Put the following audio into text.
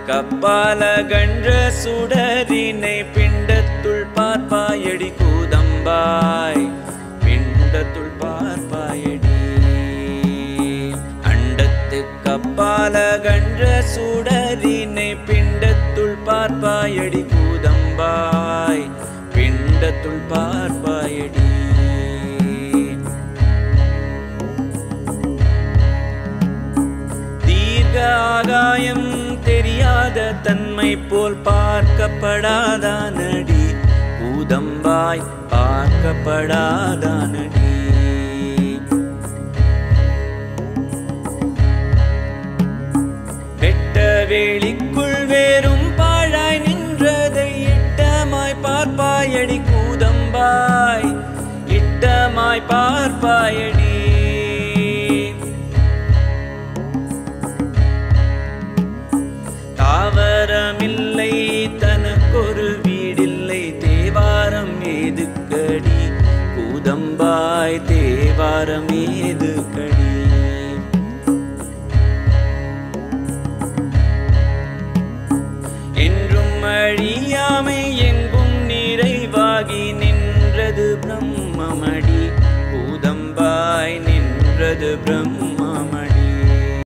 கப்பால கன்ற சுடரினை பிண்டத்துள் பார்ப்பாயடி கூதம்பாய் பிண்டத்துள் பார்ப்பாயடி அண்டத்து கப்பால கன்ற சுடரினை பிண்டத்துள் பார்ப்பாயடி கூதம்பாய் பிண்டத்துள் பார்ப்பாயடி ஆகாயம் தெரியாத தன்மை போல் பார்க்கப்படாதானடி கூதம்பாய் பார்க்கப்படாதானடி வெட்ட வேளிக்குள் வேறும் பாழாய் நின்றதை இட்டமாய் பார்ப்பாயடி கூதம்பாய் இட்டமாய் பார்ப்பாயடி தாவரமில்லை தனக்கொரு வீடில்லை தேவாரம் ஏதுக்கடி கூதம்பாய் தேவாரம் ஏதுக்கடி என்றும் அழியாமை எங்கும் நிறைவாகி நின்றது பிரம்மமடி கூதம்பாய் நின்றது பிரம்ம